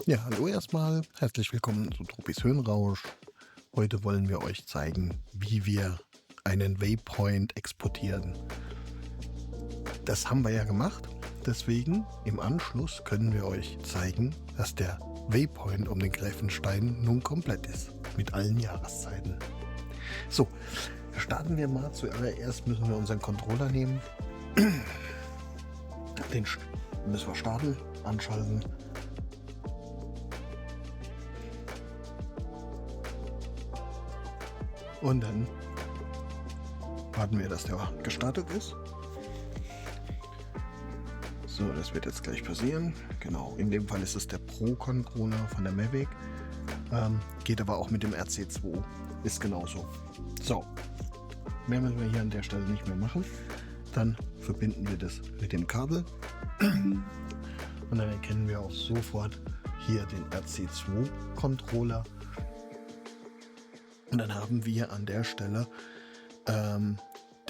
Ja, hallo erstmal. Herzlich willkommen zu Tropis Höhenrausch. Heute wollen wir euch zeigen, wie wir einen Waypoint exportieren. Das haben wir ja gemacht. Deswegen im Anschluss können wir euch zeigen, dass der Waypoint um den Gräfenstein nun komplett ist. Mit allen Jahreszeiten. So, starten wir mal. Zuallererst müssen wir unseren Controller nehmen. Den müssen wir starten, anschalten. Und dann warten wir, dass der gestartet ist. So, das wird jetzt gleich passieren. Genau, in dem Fall ist es der Pro-Controller von der Mavic. Geht aber auch mit dem RC2. Ist genauso. So, mehr müssen wir hier an der Stelle nicht mehr machen. Dann verbinden wir das mit dem Kabel. Und dann erkennen wir auch sofort hier den RC2-Controller. Und dann haben wir an der Stelle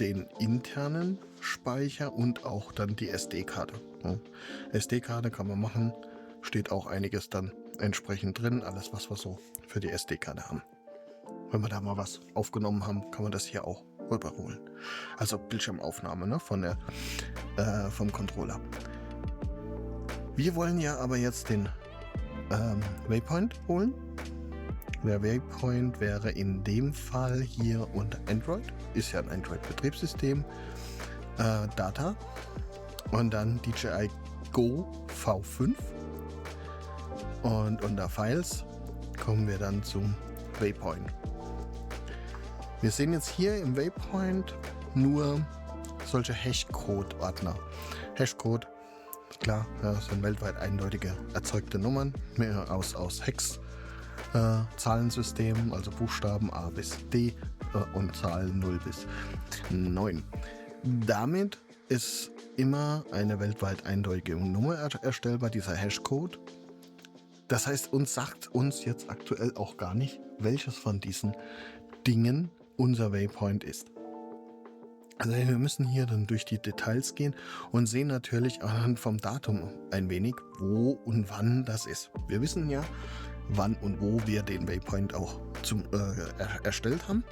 den internen Speicher und auch dann die SD-Karte. Ja. SD-Karte kann man machen, steht auch einiges dann entsprechend drin, alles was wir so für die SD-Karte haben. Wenn wir da mal was aufgenommen haben, kann man das hier auch rüberholen. Also Bildschirmaufnahme, ne, vom Controller. Wir wollen ja aber jetzt den Waypoint holen. Der Waypoint wäre in dem Fall hier unter Android, ist ja ein Android-Betriebssystem, Data und dann DJI Go V5 und unter Files kommen wir dann zum Waypoint. Wir sehen jetzt hier im Waypoint nur solche Hashcode-Ordner. Hashcode, klar, das sind weltweit eindeutige erzeugte Nummern aus Hex. Zahlensystem, also Buchstaben A bis D und Zahlen 0 bis 9. Damit ist immer eine weltweit eindeutige Nummer erstellbar, dieser Hashcode. Das heißt, sagt uns jetzt aktuell auch gar nicht, welches von diesen Dingen unser Waypoint ist. Also wir müssen hier dann durch die Details gehen und sehen natürlich anhand vom Datum ein wenig, wo und wann das ist. Wir wissen ja, wann und wo wir den Waypoint auch erstellt haben.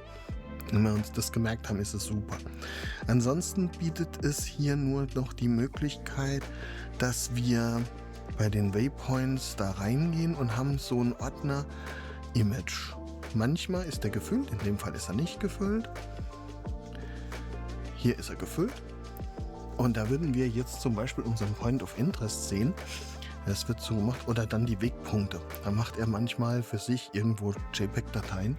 Wenn wir uns das gemerkt haben, ist es super. Ansonsten bietet es hier nur noch die Möglichkeit, dass wir bei den Waypoints da reingehen und haben so einen Ordner Image. Manchmal ist der gefüllt, in dem Fall ist er nicht gefüllt. Hier ist er gefüllt. Und da würden wir jetzt zum Beispiel unseren Point of Interest sehen. Es wird so gemacht, oder dann die Wegpunkte. Da macht er manchmal für sich irgendwo JPEG-Dateien.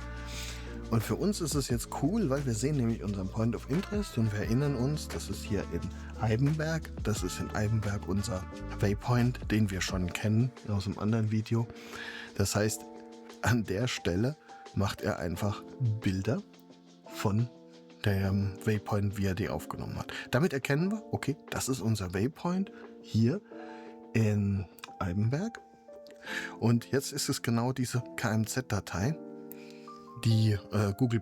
Und für uns ist es jetzt cool, weil wir sehen nämlich unseren Point of Interest und wir erinnern uns, das ist hier in Eibenberg. Das ist in Eibenberg unser Waypoint, den wir schon kennen aus einem anderen Video. Das heißt, an der Stelle macht er einfach Bilder von der Waypoint, wie er die aufgenommen hat. Damit erkennen wir, okay, das ist unser Waypoint hier in Eibenberg. Und jetzt ist es genau diese KMZ-Datei, die Google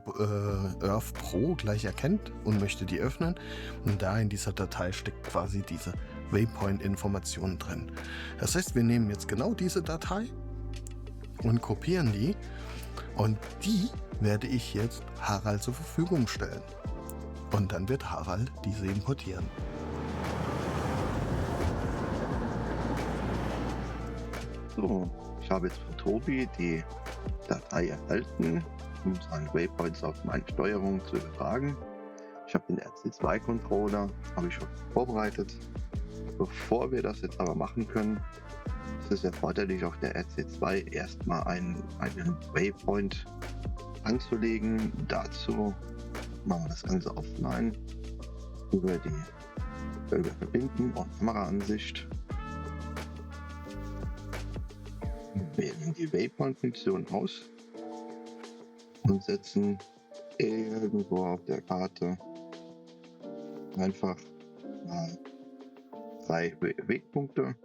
Earth Pro gleich erkennt und möchte die öffnen. Und da in dieser Datei steckt quasi diese Waypoint-Information drin. Das heißt, wir nehmen jetzt genau diese Datei und kopieren die. Und die werde ich jetzt Harald zur Verfügung stellen. Und dann wird Harald diese importieren. So, ich habe jetzt von Tobi die Datei erhalten, um seine Waypoints auf meine Steuerung zu übertragen. Ich habe den RC2-Controller, habe ich schon vorbereitet. Bevor wir das jetzt aber machen können, ist es erforderlich, auf der RC2 erstmal einen Waypoint anzulegen. Dazu machen wir das Ganze offline über Verbinden und Kameraansicht. Wählen die Waypoint-Funktion aus und setzen irgendwo auf der Karte einfach mal 3 Wegpunkte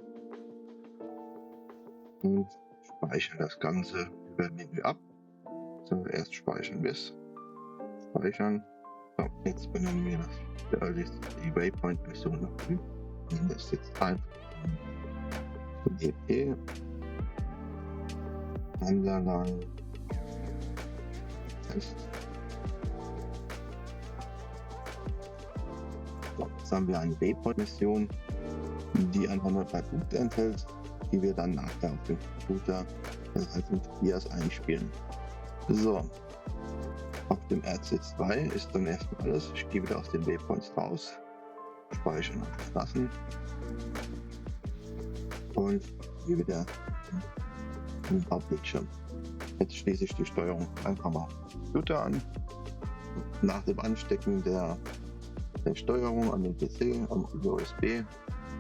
und speichern das Ganze über Menü ab. Zuerst speichern bis. Speichern. So, jetzt benennen wir die Waypoint-Version noch. Das ist jetzt einfach DE Underline Test. So, jetzt haben wir eine Waypoint-Mission, die einfach nur 3 Punkte enthält, die wir dann nachher auf dem Computer mit Tobias einspielen. So, auf dem RC2 ist dann erstmal alles. Ich gehe wieder aus den Waypoints raus, speichern und verlassen und gehe wieder im Hauptbildschirm. Jetzt schließe ich die Steuerung einfach mal am Computer an. Nach dem Anstecken der Steuerung an den PC und über USB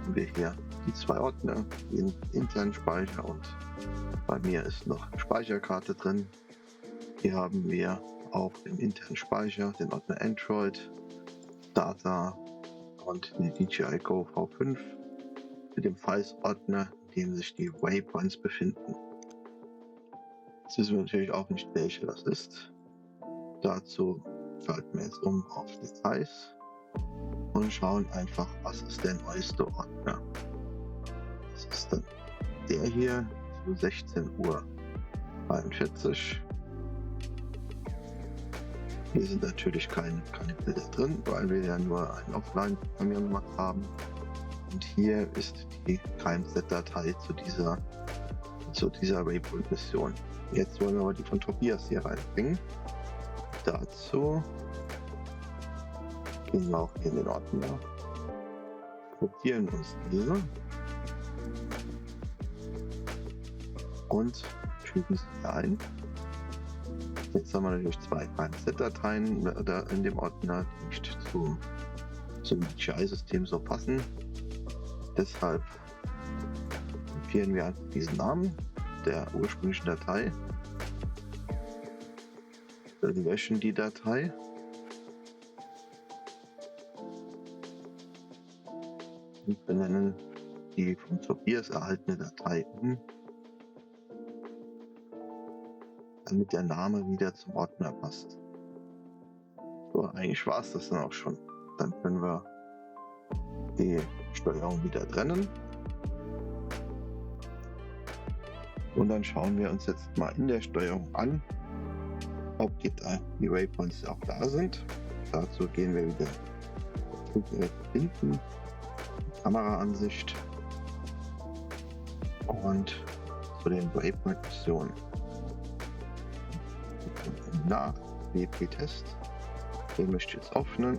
haben wir hier die 2 Ordner, den internen Speicher, und bei mir ist noch eine Speicherkarte drin. Hier haben wir auch im internen Speicher den Ordner Android, Data und den DJI Go V5 mit dem Files-Ordner, in dem sich die Waypoints befinden. Jetzt wissen wir natürlich auch nicht, welche das ist. Dazu schalten wir jetzt um auf Details und schauen einfach, was ist der neueste Ordner. Das ist dann der hier zu 16:43 Uhr. Hier sind natürlich keine Bilder drin, weil wir ja nur ein Offline-Programmieren gemacht haben. Und hier ist die KMZ-Datei zu dieser Waypoint-Mission. Jetzt wollen wir aber die von Tobias hier reinbringen. Dazu gehen wir auch hier in den Ordner, kopieren uns diese und fügen sie hier ein. Jetzt haben wir natürlich 2 KMZ-Dateien in dem Ordner, die nicht zum DJI-System so passen. Deshalb kopieren wir einfach diesen Namen der ursprünglichen Datei, löschen die Datei und benennen die von Tobias erhaltene Datei um, damit der Name wieder zum Ordner passt. So, eigentlich war es das dann auch schon. Dann können wir die Steuerung wieder trennen. Und dann schauen wir uns jetzt mal in der Steuerung an, ob die Waypoints auch da sind. Dazu gehen wir wieder hinten, Kameraansicht und zu den Waypoint-Missionen. Nach WP-Test, den möchte ich jetzt öffnen.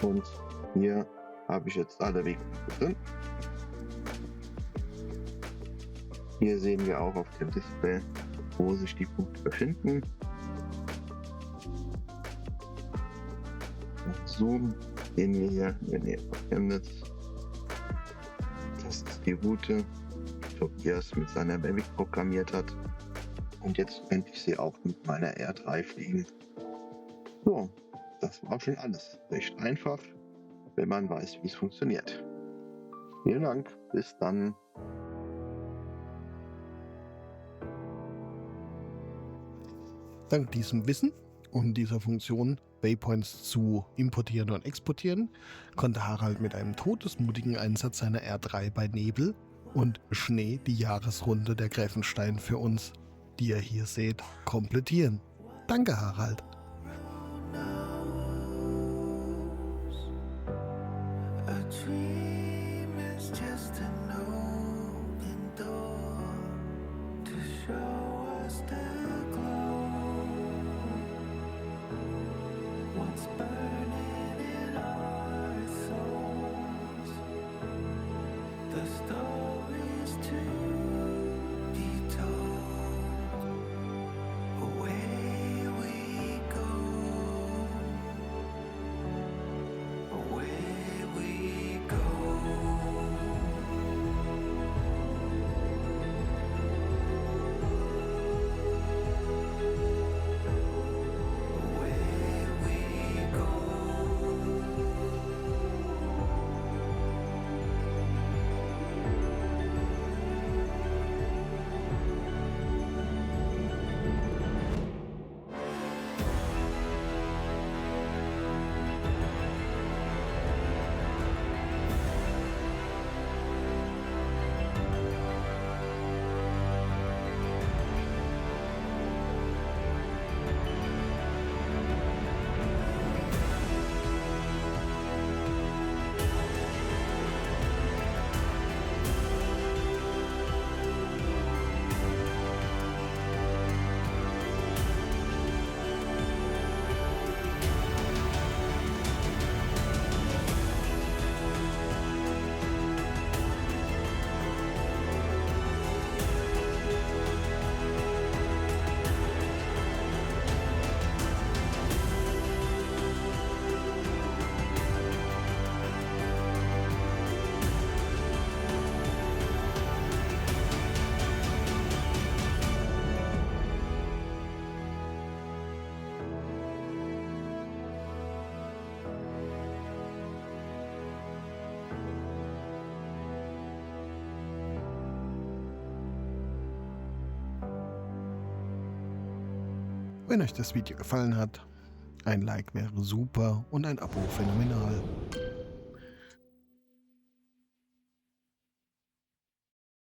Und hier habe ich jetzt alle Wegpunkte drin. Hier sehen wir auch auf dem Display, wo sich die Punkte befinden. Und Zoom sehen wir hier in der Nähe von Chemnitz. Das ist die Route, die Tobias mit seiner Mavic programmiert hat. Und jetzt könnte ich sie auch mit meiner R3 fliegen. So, das war schon alles. Recht einfach, wenn man weiß, wie es funktioniert. Vielen Dank, bis dann. Dank diesem Wissen und dieser Funktion, Waypoints zu importieren und exportieren, konnte Harald mit einem todesmutigen Einsatz seiner R3 bei Nebel und Schnee die Jahresrunde der Gräfenstein für uns, die ihr hier seht, komplettieren. Danke, Harald. Wenn euch das Video gefallen hat, ein Like wäre super und ein Abo phänomenal.